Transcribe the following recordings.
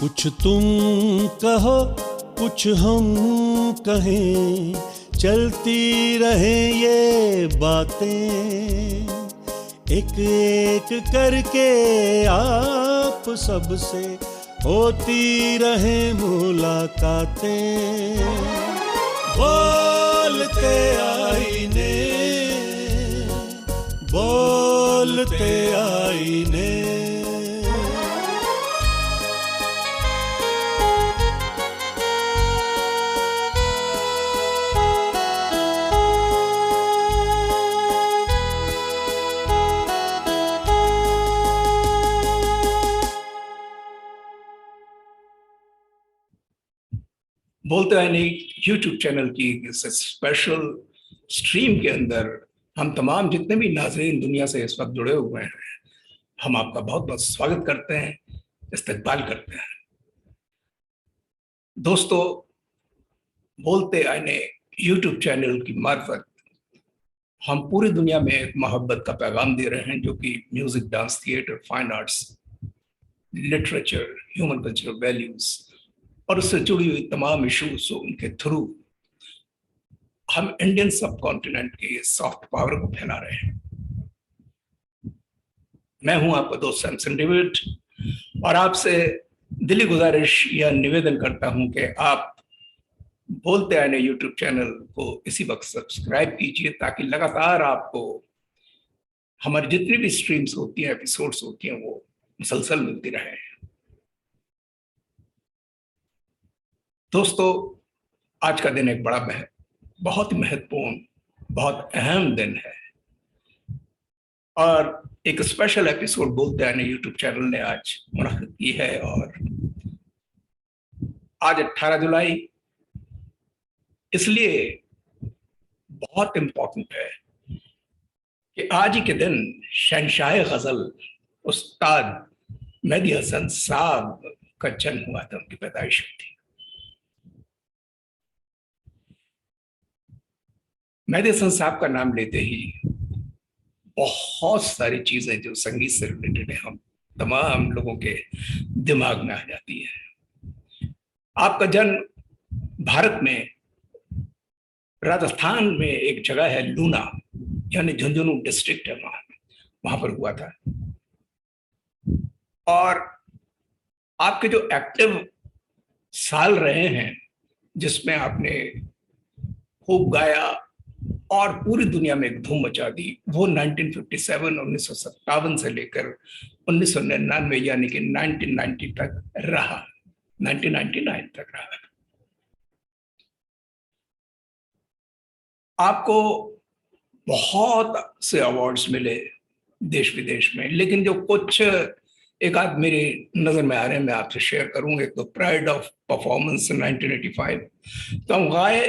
कुछ तुम कहो कुछ हम कहें, चलती रहे ये बातें, एक एक करके आप सबसे होती रहे मुलाकातें। बोलते आईने, बोलते आईने। बोलते हैं नहीं यूट्यूब चैनल की इस स्पेशल स्ट्रीम के अंदर हम तमाम जितने भी नाज़रीन दुनिया से इस वक्त जुड़े हुए हैं, हम आपका बहुत बहुत स्वागत करते हैं, इस्तकबाल करते हैं। दोस्तों, बोलते आईने यूट्यूब चैनल की मार्फत हम पूरी दुनिया में एक मोहब्बत का पैगाम दे रहे हैं, जो कि music, dance, theatre, fine arts, literature, human cultural values और उससे जुड़ी हुई तमाम इशूज उनके थ्रू हम इंडियन सब कॉन्टिनेंट के सॉफ्ट पावर को फैला रहे हैं। मैं हूं आपका दोस्त सैमसन डेविड और आपसे दिली गुजारिश या निवेदन करता हूं कि आप बोलते आने यूट्यूब चैनल को इसी वक्त सब्सक्राइब कीजिए, ताकि लगातार आपको हमारी जितनी भी स्ट्रीम्स होती हैं, एपिसोड्स होती हैं, वो मुसलसल मिलती रहे। दोस्तों, आज का दिन एक बहुत ही महत्वपूर्ण, बहुत अहम दिन है और एक स्पेशल एपिसोड बोलते आने यूट्यूब चैनल ने आज मुनक्किद की है। और आज 18 जुलाई इसलिए बहुत इंपॉर्टेंट है कि आज ही के दिन शहंशाह गजल उस्ताद मेहदी हसन साहब का जन्म हुआ था, उनकी पैदाइश हुई थी। मेहदी हसन साहब का नाम लेते ही बहुत सारी चीजें जो संगीत से रिलेटेड है, हम तमाम लोगों के दिमाग में आ जाती है। आपका जन्म भारत में राजस्थान में एक जगह है लूना, यानी झुंझुनू डिस्ट्रिक्ट है, वहां पर हुआ था। और आपके जो एक्टिव साल रहे हैं जिसमें आपने खूब गाया और पूरी दुनिया में एक धूम मचा दी, वो 1957 1957 से लेकर 1999 यानी कि 1990 तक रहा, 1999 तक रहा। आपको बहुत से अवार्ड्स मिले देश विदेश में, लेकिन जो कुछ एक आध मेरी नजर में आ रहे हैं, मैं आपसे शेयर करूंगा। एक तो प्राइड ऑफ परफॉर्मेंस 1985, तमगाए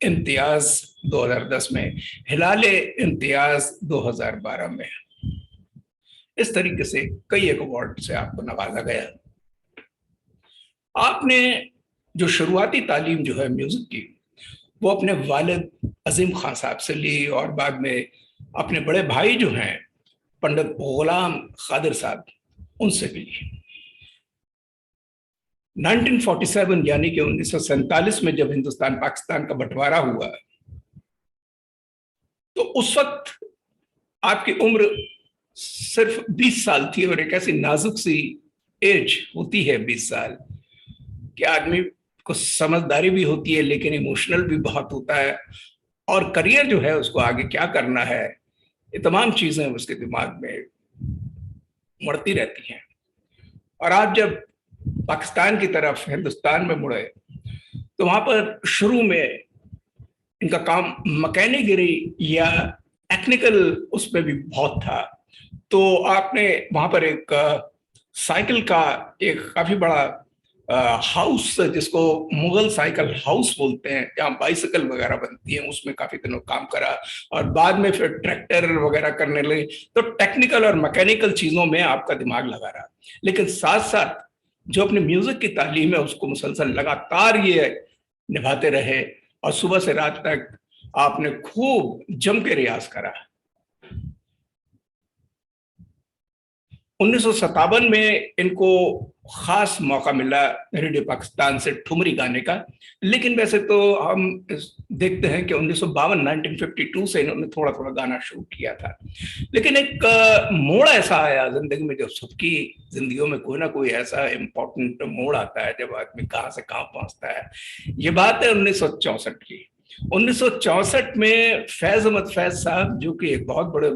इम्तियाज 2010 में, हिलाले इम्तियाज 2012 में। इस तरीके से कई एक अवार्ड से आपको नवाजा गया। आपने जो शुरुआती तालीम जो है म्यूजिक की, वो अपने वालिद अजीम खान साहब से ली और बाद में अपने बड़े भाई जो हैं पंडित गुलाम खादिर साहब, उनसे भी ली। 1947 यानी कि 1947 में जब हिंदुस्तान पाकिस्तान का बंटवारा हुआ, तो उस वक्त आपकी उम्र सिर्फ 20 साल थी। और एक ऐसी नाजुक सी एज होती है 20 साल कि आदमी को समझदारी भी होती है, लेकिन इमोशनल भी बहुत होता है। और करियर जो है उसको आगे क्या करना है, ये तमाम चीजें उसके दिमाग में मुड़ती रहती हैं। और आप जब पाकिस्तान की तरफ हिंदुस्तान में मुड़े, तो वहां पर शुरू में इनका काम मैकेनिकरी या टेक्निकल उसमें भी बहुत था। तो आपने वहां पर एक साइकिल का एक काफी बड़ा हाउस, जिसको मुगल साइकिल हाउस बोलते हैं, जहाँ बाइसिकल वगैरह बनती है, उसमें काफी दिनों काम करा। और बाद में फिर ट्रैक्टर वगैरह करने लगे। तो टेक्निकल और मैकेनिकल चीजों में आपका दिमाग लगा रहा, लेकिन साथ साथ जो अपने म्यूजिक की तालीम है उसको मुसलसल लगातार ये निभाते रहे। और सुबह से रात तक आपने खूब जम के रियाज करा। 1957 में इनको खास मौका मिला रेडियो पाकिस्तान से ठुमरी गाने का, लेकिन वैसे तो हम देखते हैं कि 1952 से इन्होंने थोड़ा थोड़ा गाना शुरू किया था। लेकिन एक मोड़ ऐसा आया जिंदगी में, जब सबकी जिंदगियों में कोई ना कोई ऐसा इम्पोर्टेंट मोड़ आता है जब आदमी कहाँ से कहाँ पहुंचता है। ये बात है 1964 की। 1964 में फैज अहमद फैज साहब, जो कि एक बहुत बड़े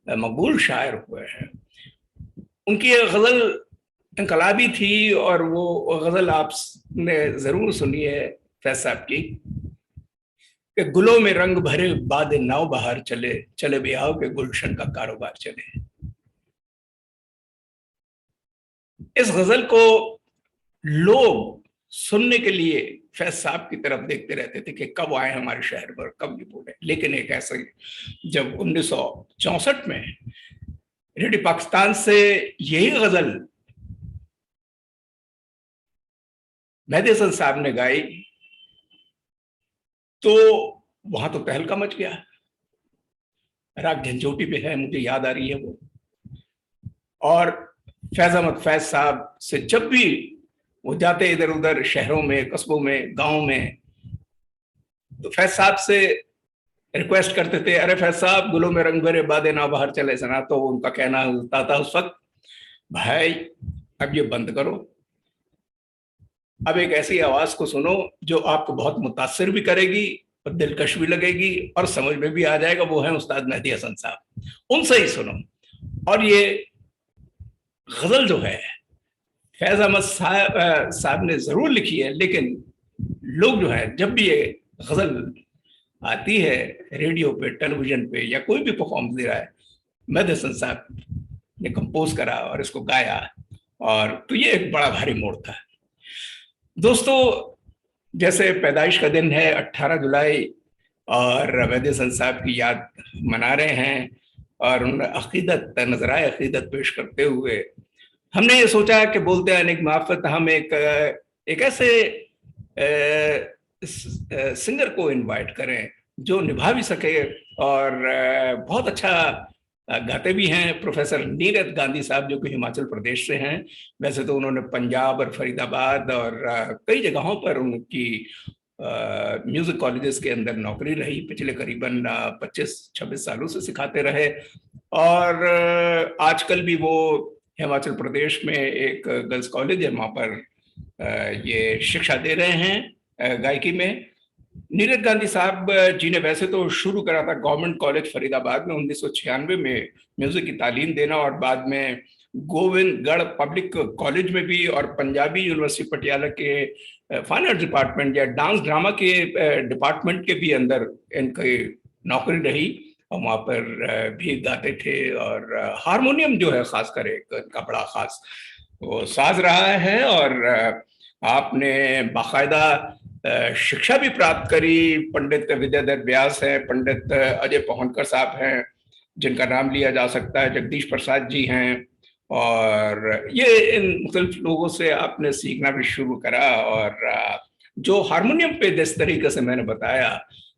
मकबूल शायर हुए हैं, उनकी गजल इनकलाबी थी, और वो गजल आपने जरूर सुनी है फैज साहब की कि गुलों में रंग भरे बाद नाव बहार चले, चले भी आओ के गुलशन का कारोबार चले। इस गजल को लोग सुनने के लिए फैज साहब की तरफ देखते रहते थे कि कब आए हमारे शहर पर, कब ये बोले। लेकिन एक ऐसे, जब 1964 में रेडियो पाकिस्तान से यही गजल मेहदी हसन साहब ने गाई, तो वहां तो तहलका मच गया। राग झंझोटी पे है, मुझे याद आ रही है वो। और फैज अहमद फैज साहब से जब भी वो जाते इधर उधर शहरों में, कस्बों में, गांव में, तो फैज साहब से रिक्वेस्ट करते थे, अरे फैज साहब गुलों में रंग भरे बादे ना बाहर चले सना। तो उनका कहना होता था उस वक्त, भाई अब ये बंद करो, अब एक ऐसी आवाज को सुनो जो आपको बहुत मुतासिर भी करेगी और दिलकश भी लगेगी और समझ में भी आ जाएगा। वो है उस्ताद मेहदी हसन साहब, उनसे ही सुनो। और ये गजल जो है फैज अहमद साहब ने जरूर लिखी है, लेकिन लोग जो है जब भी ये गजल आती है रेडियो पे, टेलीविजन पे, या कोई भी परफॉर्मेंस दे रहा है, मेहदी हसन साहब ने कंपोज करा और इसको गाया, और तो ये एक बड़ा भारी मोड़ था। दोस्तों, जैसे पैदाइश का दिन है 18 जुलाई, और मेहदी हसन साहब की याद मना रहे हैं, और उन्हें अकीदत, नजराए अकीदत पेश करते हुए हमने ये सोचा कि बोलते हैं अनेक माफत, हम एक ऐसे सिंगर को इनवाइट करें जो निभा भी सके और बहुत अच्छा गाते भी हैं। प्रोफेसर नीरज गांधी साहब, जो कि हिमाचल प्रदेश से हैं। वैसे तो उन्होंने पंजाब और फरीदाबाद और कई जगहों पर उनकी म्यूजिक कॉलेजेस के अंदर नौकरी रही, पिछले करीबन 25-26 सालों से सिखाते रहे, और आजकल भी वो हिमाचल प्रदेश में एक गर्ल्स कॉलेज है, वहाँ पर ये शिक्षा दे रहे हैं गायकी में। नीरज गांधी साहब जी ने वैसे तो शुरू करा था गवर्नमेंट कॉलेज फरीदाबाद में 1996 में म्यूजिक की तालीम देना, और बाद में गोविंदगढ़ पब्लिक कॉलेज में भी, और पंजाबी यूनिवर्सिटी पटियाला के फाइन आर्ट डिपार्टमेंट या डांस ड्रामा के डिपार्टमेंट के भी अंदर इनकी नौकरी रही, और वहाँ पर भी गाते थे। और हारमोनियम जो है खासकर एक इनका बड़ा खास वो साज रहा है। और आपने बाकायदा शिक्षा भी प्राप्त करी। पंडित विद्याधर व्यास है, पंडित अजय पोहनकर साहब हैं जिनका नाम लिया जा सकता है, जगदीश प्रसाद जी हैं, और ये इन मुख्तलिफ लोगों से आपने सीखना भी शुरू करा। और जो हारमोनियम पे जिस तरीके से मैंने बताया,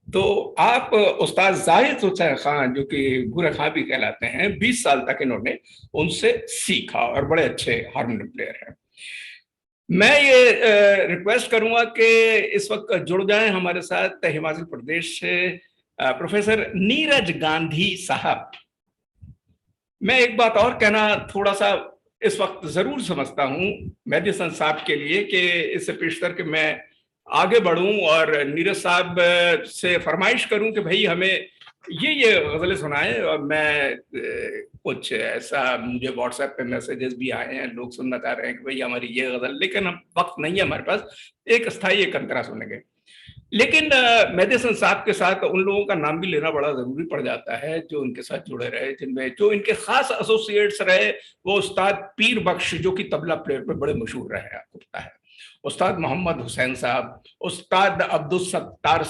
तो आप उस्ताद जाहिद हुसैन खान, जो कि गुरे खां भी कहलाते हैं, 20 साल तक इन्होंने उनसे सीखा और बड़े अच्छे हारमोनियम प्लेयर हैं। मैं ये रिक्वेस्ट करूंगा कि इस वक्त जुड़ जाएं हमारे साथ हिमाचल प्रदेश से प्रोफेसर नीरज गांधी साहब। मैं एक बात और कहना थोड़ा सा इस वक्त जरूर समझता हूं मेहदी हसन साहब के लिए, कि इससे पेशतर कि मैं आगे बढ़ूं और नीरज साहब से फरमाइश करूं कि भाई हमें ये गजलें सुनाएं। और मैं कुछ ऐसा, मुझे व्हाट्सएप पे मैसेजेस भी आए हैं, लोग सुनना चाह रहे हैं कि भाई हमारी ये गजल, लेकिन हम वक्त नहीं है हमारे पास एक स्थायी एक अंतरा सुनेंगे। लेकिन मेहदी हसन साहब के साथ उन लोगों का नाम भी लेना बड़ा जरूरी पड़ जाता है जो उनके साथ जुड़े रहे, जिनमें जो इनके खास एसोसिएट्स रहे। वो उस्ताद पीर बख्श, जो कि तबला प्लेयर पे बड़े मशहूर रहे, आपको पता है, उस्ताद मोहम्मद हुसैन साहब, उस्ताद अब्दुल सत्तार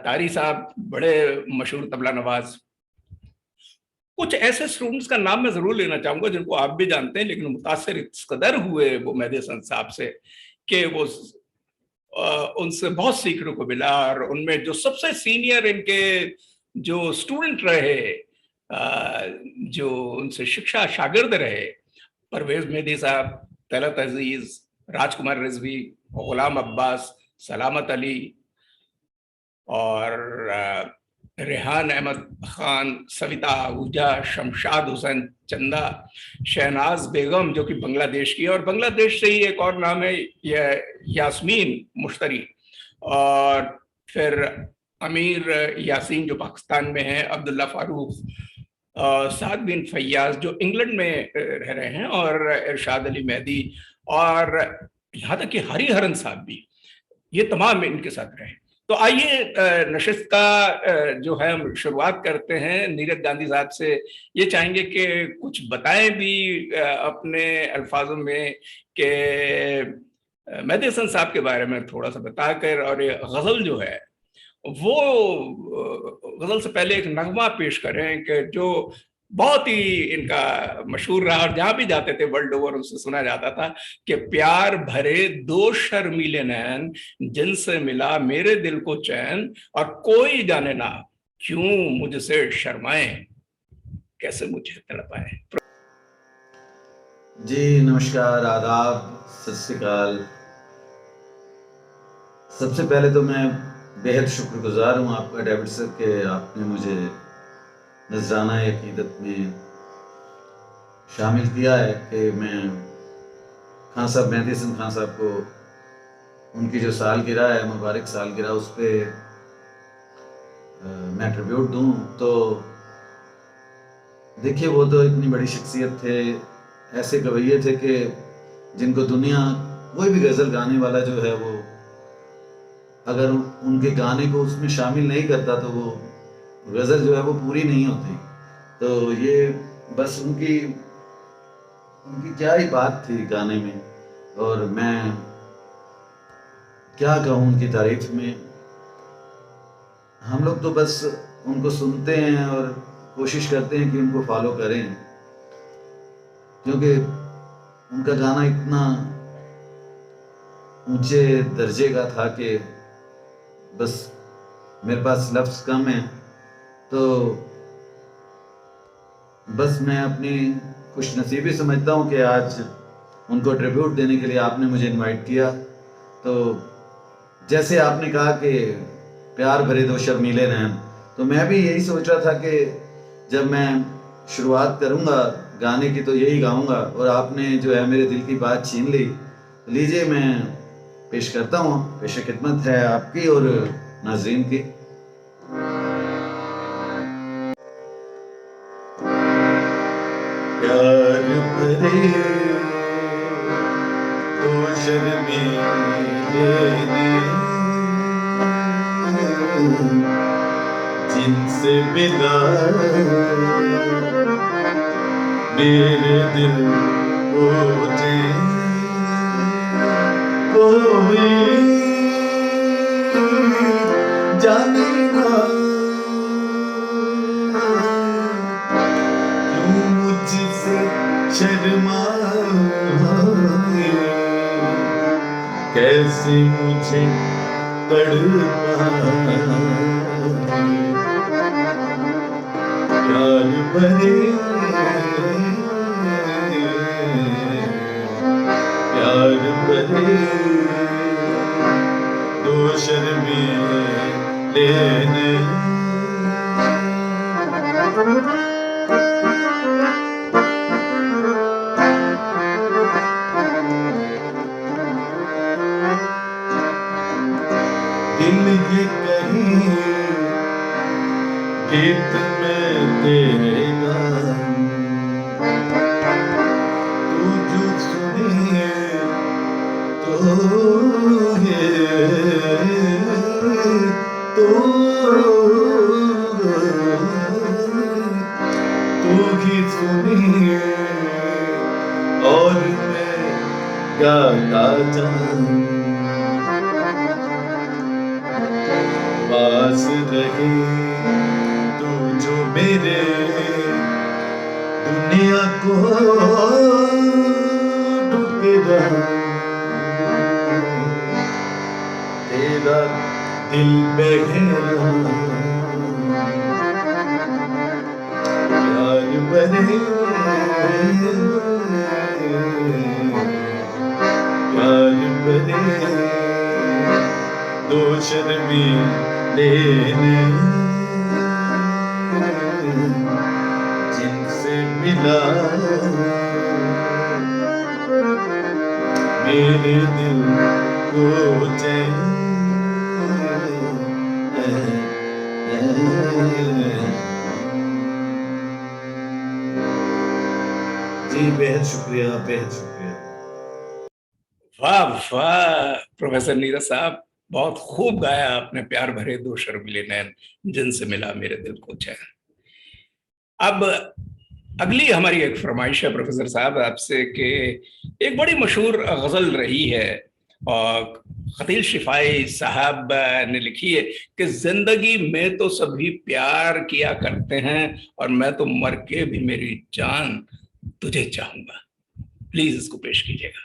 तारी साहब, बड़े मशहूर तबला नवाज। कुछ ऐसे स्टूडेंट्स का नाम मैं जरूर लेना चाहूंगा जिनको आप भी जानते हैं, लेकिन मुतासिर इस कदर हुए वो मेहदी हसन साहब से कि वो उनसे बहुत सीखने को मिला। और उनमें जो सबसे सीनियर इनके जो स्टूडेंट रहे जो उनसे शिक्षा शागिर्द रहे, परवेज मेहदी साहब, तलत अजीज, राजकुमार रिजवी, गुलाम अब्बास, सलामत अली और रेहान अहमद खान, सविता आहूजा, शमशाद हुसैन चंदा, शहनाज बेगम जो कि बांग्लादेश की है, और बांग्लादेश से ही एक और नाम है यास्मीन मुश्तरी, और फिर अमीर यासीन जो पाकिस्तान में है, अब्दुल्ला फारूक, साद बिन फैयाज जो इंग्लैंड में रह रहे हैं, और इरशाद अली मेहदी, और यहाँ तक कि हरिहरन साहब भी, ये तमाम इनके साथ रहे। तो आइए नशिस्त का जो है हम शुरुआत करते हैं नीरज गांधी साहब से। ये चाहेंगे कि कुछ बताएं भी अपने अल्फाजों में कि मेहदी हसन साहब के बारे में थोड़ा सा बताकर, और ये गजल जो है वो गजल से पहले एक नगमा पेश करें कि जो बहुत ही इनका मशहूर रहा, और जहां भी जाते थे वर्ल्ड ओवर उनसे सुना जाता था कि प्यार भरे दो शर्मीले नैन, जिनसे मिला मेरे दिल को चैन, और कोई जाने ना क्यों मुझसे शर्माए, कैसे मुझे तड़पाए। जी नमस्कार, आदाब, सत श्री अकाल। सबसे पहले तो मैं बेहद शुक्रगुजार हूँ आपका डेविड सर के आपने मुझे नजराना अकीदत में शामिल किया है कि मैं खान साहब, मेहदी हसन खान साहब को उनकी जो सालगिरह है, मुबारक सालगिरह, उस पर मैं ट्रिब्यूट दूँ। तो देखिए, वो तो इतनी बड़ी शख्सियत थे, ऐसे कवैये थे कि जिनको दुनिया कोई भी गज़ल गाने वाला जो है वो अगर उनके गाने को उसमें शामिल नहीं करता तो वो गज़ल जो है वो पूरी नहीं होती। तो ये बस उनकी क्या ही बात थी गाने में, और मैं क्या कहूँ उनकी तारीफ में। हम लोग तो बस उनको सुनते हैं और कोशिश करते हैं कि उनको फॉलो करें, क्योंकि उनका गाना इतना ऊंचे दर्जे का था कि बस मेरे पास लफ्ज़ कम है। तो बस मैं अपनी खुशनसीबी समझता हूँ कि आज उनको ट्रिब्यूट देने के लिए आपने मुझे इनवाइट किया। तो जैसे आपने कहा कि प्यार भरे दो शर्मीले नैन, तो मैं भी यही सोच रहा था कि जब मैं शुरुआत करूँगा गाने की तो यही गाऊँगा, और आपने जो है मेरे दिल की बात छीन ली। तो लीजिए, मैं पेश करता हूँ, पेश खिदमत है आपकी और नाज़रीन की। प्यार भरे दो शर्मीले जिनसे मिला मेरे दिल को चैन, कोई जाने ना क्यों मुझसे शर्माए, कैसे मुझे तड़पाए। प्यार भरे प्यार भरे दो शर्मीले नैन, दिल ये कहीं गीत में तेरे गाऊं, तू जो सुने तो ये तो तू ही सुनी और मैं गाता जाऊं। पास रही तू जो मेरे, दुनिया को ठुकरा तेरा दिल बहरा। भरे प्यार भरे दो शर्मीले ने जिनसे मिला मेरे दिल को चैन। जी बेहद शुक्रिया, बेहद शुक्रिया। वाह वाह प्रोफेसर नीरज साहब, बहुत खूब गाया आपने प्यार भरे दो शर्मीले नैन जिनसे मिला मेरे दिल को चैन। अब अगली हमारी एक फरमाइश है प्रोफेसर साहब आपसे कि एक बड़ी मशहूर गजल रही है और खतील शिफाई साहब ने लिखी है कि जिंदगी में तो सभी प्यार किया करते हैं और मैं तो मर के भी मेरी जान तुझे चाहूंगा। प्लीज इसको पेश कीजिएगा।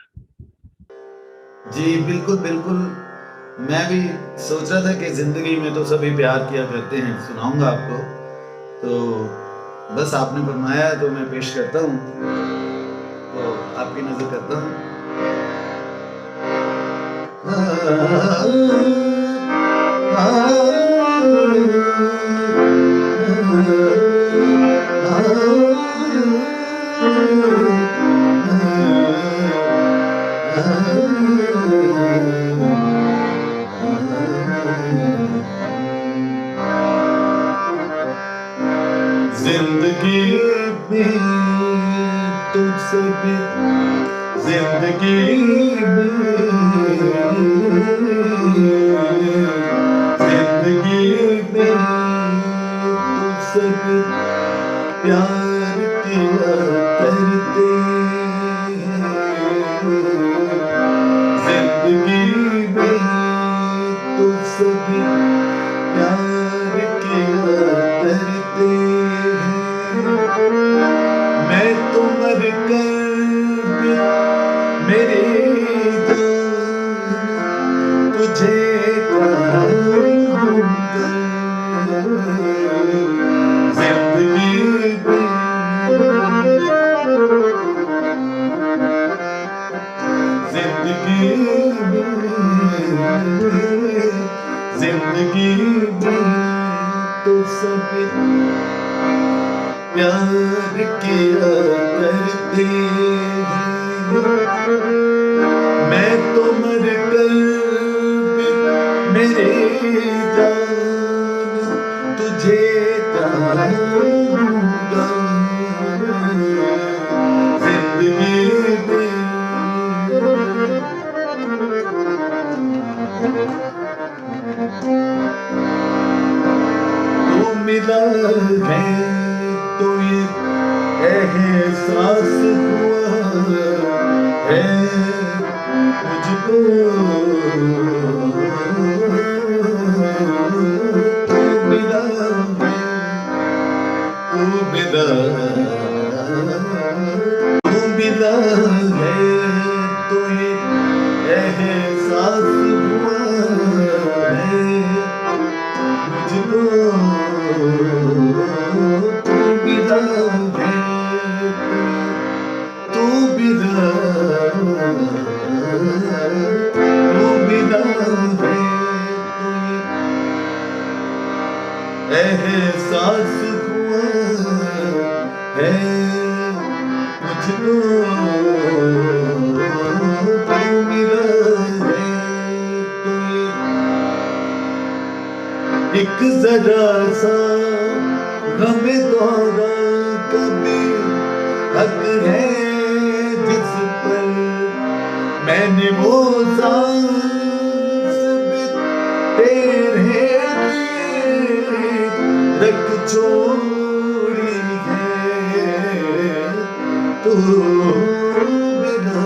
जी बिल्कुल बिल्कुल, मैं भी सोच रहा था कि जिंदगी में तो सभी प्यार किया करते हैं, सुनाऊंगा आपको, तो बस आपने फरमाया तो मैं पेश करता हूँ, तो आपकी नजर करता हूँ। जिंदगी में तुझसे भी, जिंदगी में, जिंदगी में तुझसे भी प्यार किया करते हैं। जिंदगी में तुझसे भी प्यार किया करते हैं। मैं तो मर कर भी मेरे जान तुझे चाहूंगा। जिंदगी में, जिंदगी में, जिंदगी में तो सभी प्यार किया करते हैं। मैं तो मर कर भी मेरे जान तुझे चाहूंगा। जिंदगी में, तू मिला है तो ये एहसास हुआ है मुझको। तू मिला है, तू मिला, तू मिला है तो ये एहसास हुआ है मुझको। तू मिला है, तू मिला, तू मिला है तो एहसास हुआ है मुझको। तू मिला है तो एक जरा सा गमे दौरा कभी हक है जिस पर मैंने वो सांस भी तेरे लिए रख छोड़ी है। तू बिना,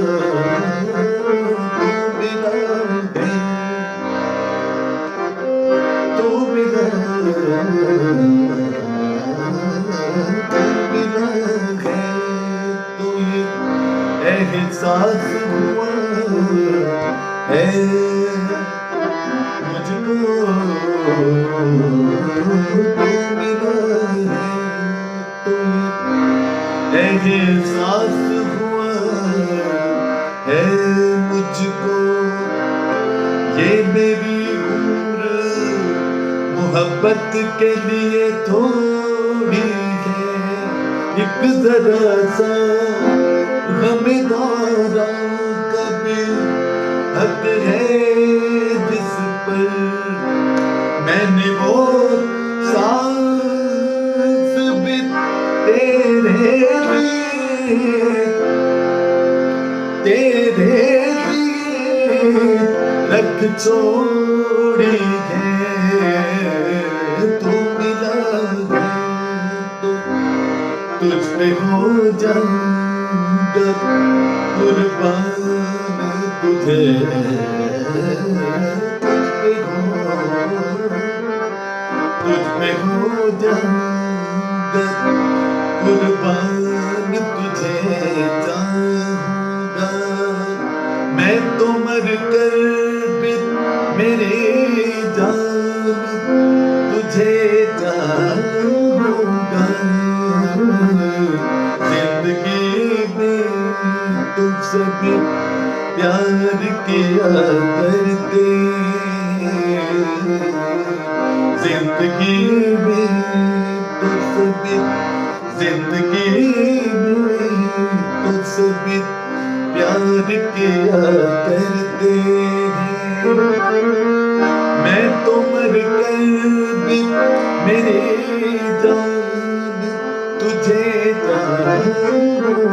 तू बिना एहसास हुआ है मुझको। तू मिला है तो है मुझको ये मेरी उम्र मोहब्बत के लिए थोड़ी है, एक जरा सा गमदारा का भी हक है जिस पर मैंने वो सांस भी तेरे लिए रख छोड़ी है, तू मिला है तो तुझ पे हो जाऊंगा कुर्बान तुझे, तुझ पे हो जाऊंगा कुर्बान तुझे चाहूंगा, मैं तो मर कर भी मेरे जान तुझे चाहूंगा, जिंदगी में तुझसे भी प्यार किया करते, जिंदगी में तुझसे भी, जिंदगी में तुझसे भी प्यार किया करते हैं, मैं तो मर कर भी मेरे जान तुझे चाहूंगा,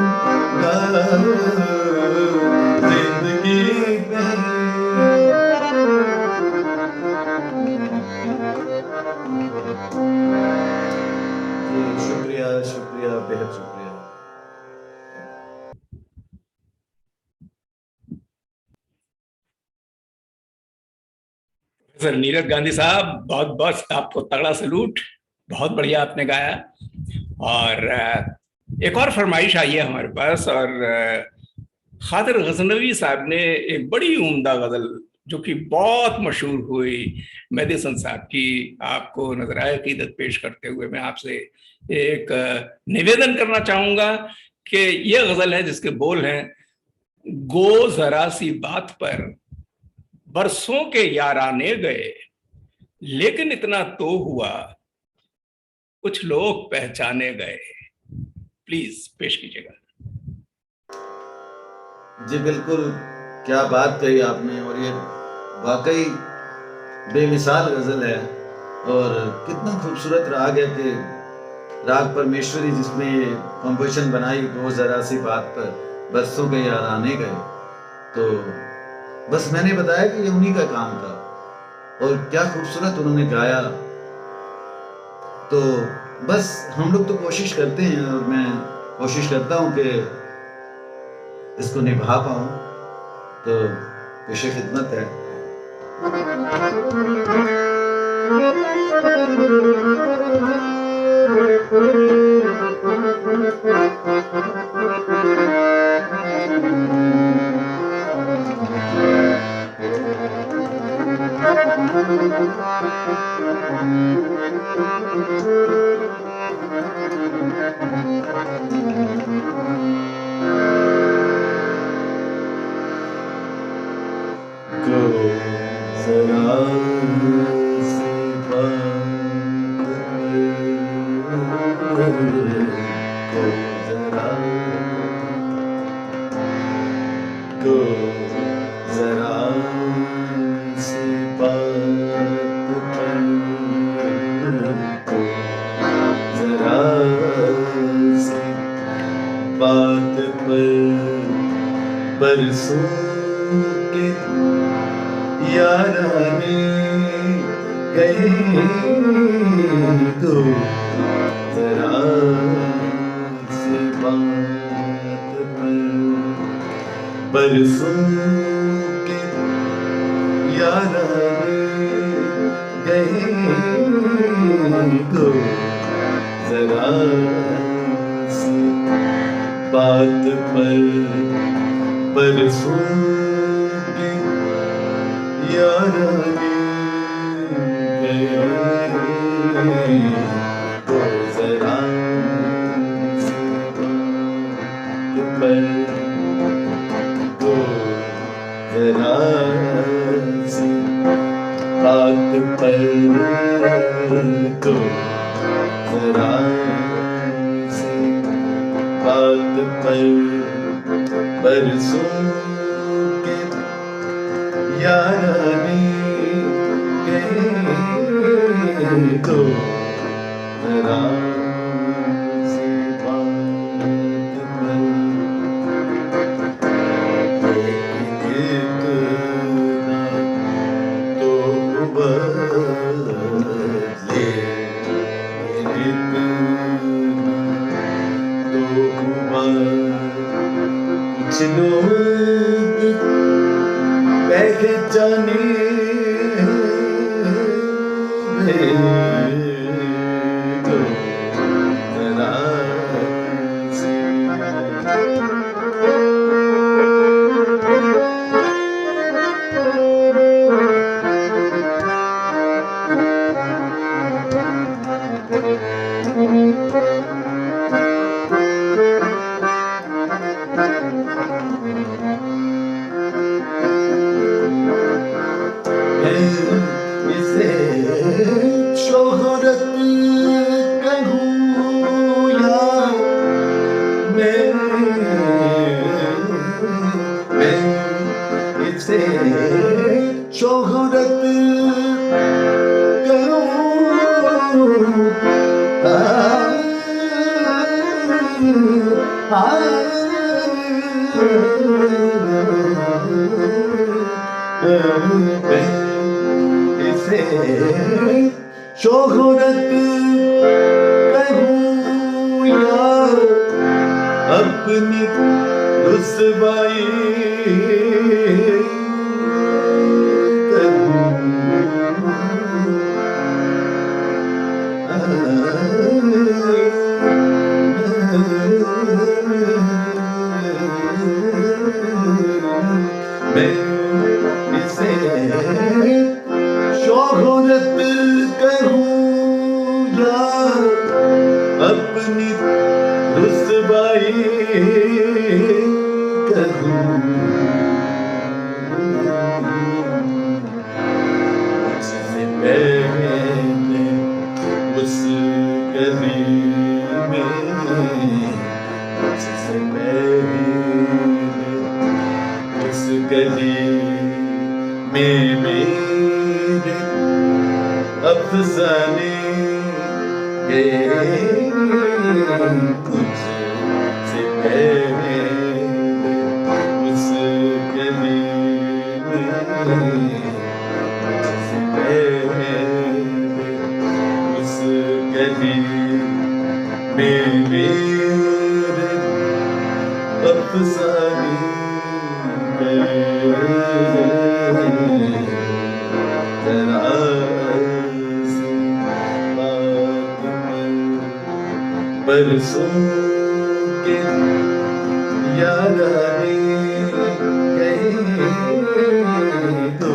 जिंदगी में। शुक्रिया शुक्रिया, बेहद शुक्रिया। सर नीरज गांधी साहब, बहुत बहुत आपको तगड़ा सलूट, बहुत बढ़िया आपने गाया। और एक और फरमाइश आई है हमारे पास, और खातिर गजनवी साहब ने एक बड़ी उम्दा गजल जो कि बहुत मशहूर हुई, मेहदी हसन साहब की, आपको नजराए अकीदत पेश करते हुए मैं आपसे एक निवेदन करना चाहूंगा कि यह गजल है जिसके बोल हैं, गो जरा सी बात पर बरसों के याराने गए, लेकिन इतना तो हुआ कुछ लोग पहचाने गए। प्लीज पेश कीजिएगा। जी बिल्कुल, क्या बात कही आपने, और ये वाकई बेमिसाल गजल है, और कितना खूबसूरत राग है कि राग परमेश्वरी जिसमें ये कंपोजिशन बनाई, वो जरा सी बात पर बरसों के याराने गए, तो बस मैंने बताया कि ये उन्हीं का काम था, और क्या खूबसूरत उन्होंने गाया। तो बस हम लोग तो कोशिश करते हैं, और मैं कोशिश करता हूं कि इसको निभा पाऊं, तो पेशे खिदमत है। बरसों के याराने गए, तो जरा सी बात पर बरसों के याराने गए, तो जरा सी बात पर बरसों के याराने गए, तो जरा सी बात पर, तो जरा सी बात पर तो जरा सी बात पर बरसों के यारानी गए तो जरा सी बात पर इतना तो बदले इतना तो कुछ लोग पहचाने तो जरा सी इसे शोहरत कहूँ या मैं इसे शोहरत इसे शोहरत कहूँ या अपनी रुसवाई मैं इसे शोहरत कहूँ या अपनी रुसवाई कहूँ मुझसे पहले उस गली में मुझसे पहले उस गली में मेरे अफसाने गए मुझसे पहले उस गली में मुझसे पहले उस गली में मेरे अफसाने जरा सी बात बरसों के याराने गए तो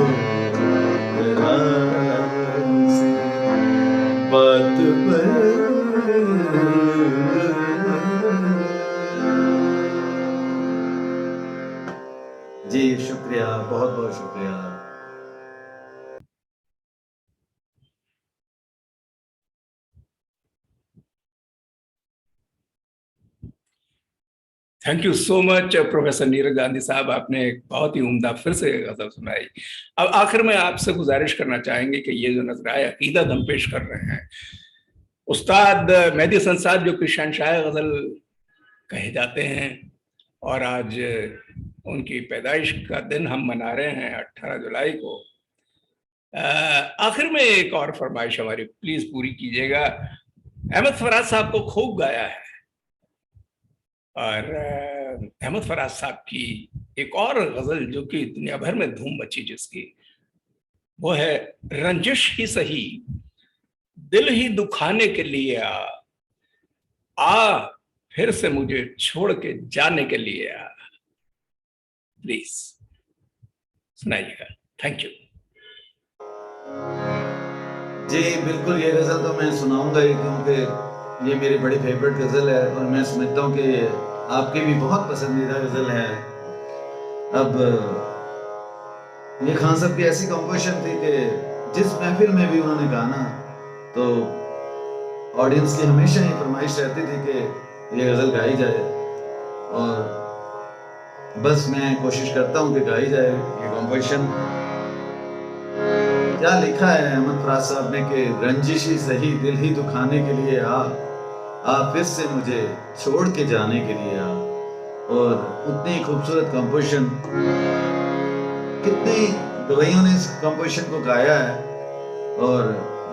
जरा सी बात पर जी शुक्रिया, बहुत बहुत शुक्रिया। Thank you so much professor Neeraj Gandhi साहब, आपने एक बहुत ही उम्दा फिर से गजल सुनाई। अब आखिर में आपसे गुजारिश करना चाहेंगे कि ये जो नजराए अकीदत हम पेश कर रहे हैं, उस्ताद मेहदी हसन साहब जो कि शहंशाह गजल कहे जाते हैं, और आज उनकी पैदाइश का दिन हम मना रहे हैं 18 जुलाई को। आखिर में एक और फरमाइश हमारी प्लीज पूरी कीजिएगा। अहमद फराज साहब को खूब गाया है, और अहमद फराज साहब की एक और गजल जो कि दुनिया भर में धूम मची जिसकी, वो है रंजिश ही सही दिल ही दुखाने के लिए आ फिर से मुझे छोड़ के जाने के लिए आ। प्लीज सुनाइएगा। थैंक यू जी। बिल्कुल, ये गजल तो मैं सुनाऊंगा ही, क्योंकि ये मेरी बड़ी फेवरेट गजल है और मैं समझता हूँ कि आपकी भी बहुत पसंदीदा गजल है। अब ये खान साहब की ऐसी कंपोजिशन थी कि जिस महफिल में भी उन्होंने गाना तो ऑडियंस की हमेशा ही फरमाइश रहती थी कि ये गज़ल गाई जाए, और बस मैं कोशिश करता हूँ कि गाई जाए ये कंपोजिशन। क्या लिखा है अहमद फराज साहब ने कि रंजिशी सही दिल ही दुखाने के लिए आ फिर से मुझे छोड़ के जाने के लिए आ। और उतनी खूबसूरत कंपोजिशन, कितनी गवैयों ने इस कंपोजिशन को गाया है, और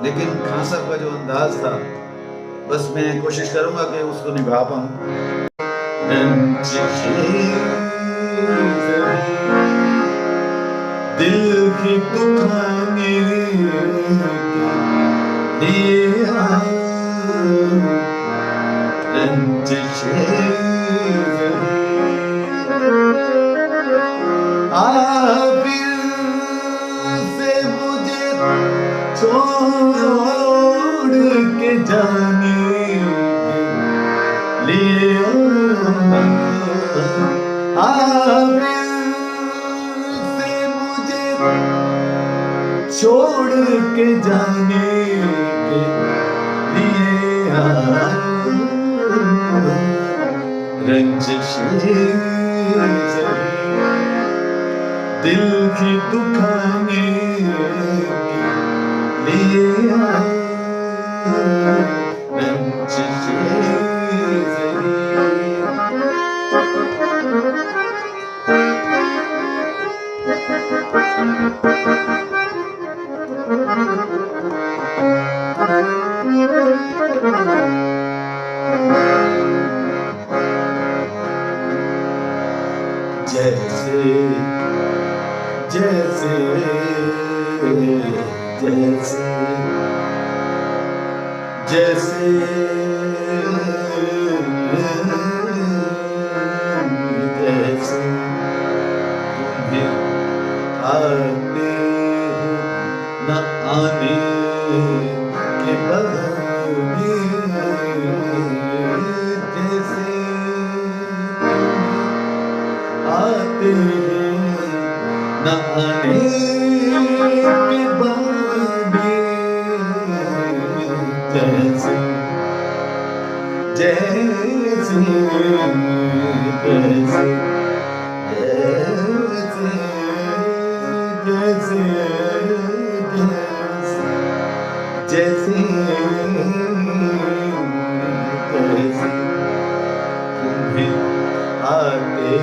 लेकिन खान साहब का जो अंदाज था, बस मैं कोशिश करूंगा कि उसको निभा पाऊं। दिल की दुखाने से मुझे छोड़ के जाने लिए से मुझे छोड़ के जाने के लिए रंजिशें दिल की दुखाने के लिए जैसे जैसे जैसे जैसे जैसे तुम्हें आते न आने के बहाने, जैसे आते न आने के बहाने, जैसे जैसे जैसे जैसे जैसे तुम्हें आते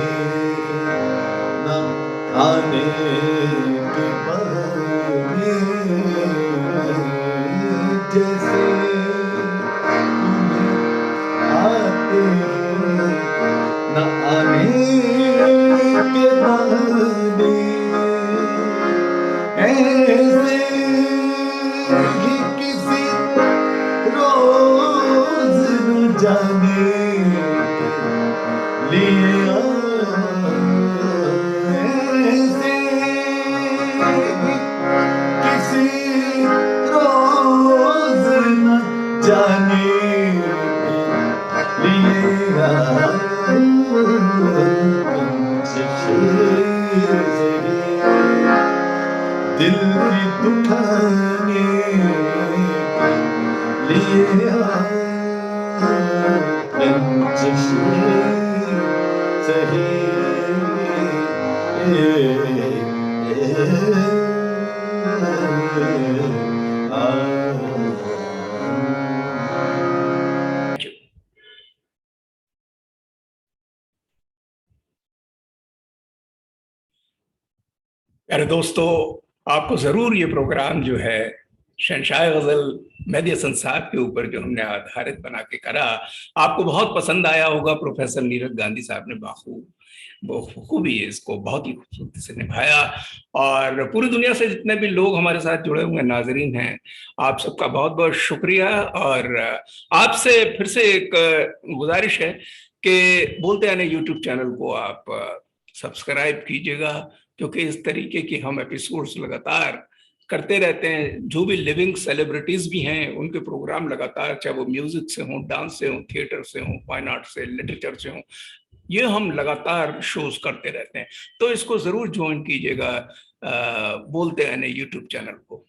न आने के बहाने, जैसे तुम्हें आते न आने के बहाने, ऐसे ही किसी रोज न जाने लिए ऐसे किसी रोज न जाने दिल की दुखाने के लिए सही प्यारे दोस्तों, आपको जरूर ये प्रोग्राम जो है शहंशाह गजल मेहदी हसन साहब के ऊपर जो हमने आधारित बना के करा, आपको बहुत पसंद आया होगा। प्रोफेसर नीरज गांधी साहब ने बखूबी इसको बहुत ही खूबसूरती से निभाया, और पूरी दुनिया से जितने भी लोग हमारे साथ जुड़े हुए नाजरीन हैं, आप सबका बहुत बहुत शुक्रिया। और आपसे फिर से एक गुजारिश है कि बोलते आने यूट्यूब चैनल को आप सब्सक्राइब कीजिएगा, क्योंकि इस तरीके की हम एपिसोड्स लगातार करते रहते हैं। जो भी लिविंग सेलिब्रिटीज भी हैं, उनके प्रोग्राम लगातार, चाहे वो म्यूजिक से हों, डांस से हों, थिएटर से हों, फाइन आर्ट से, लिटरेचर से हों, ये हम लगातार शोज करते रहते हैं, तो इसको जरूर ज्वाइन कीजिएगा बोलते हैं यूट्यूब चैनल को।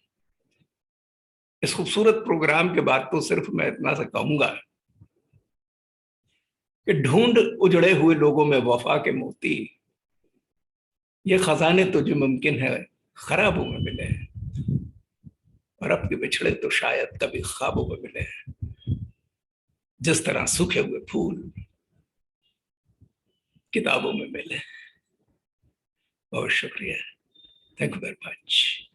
इस खूबसूरत प्रोग्राम के बाद तो सिर्फ मैं इतना सा कहूंगा कि ढूंढ उजड़े हुए लोगों में वफा के मोती, ये खजाने तो जो मुमकिन है खराबों में मिले हैं, और अब के बिछड़े तो शायद कभी ख्वाबों में मिले हैं। जिस तरह सूखे हुए फूल किताबों में मिले। बहुत शुक्रिया, थैंक यू वेरी मच।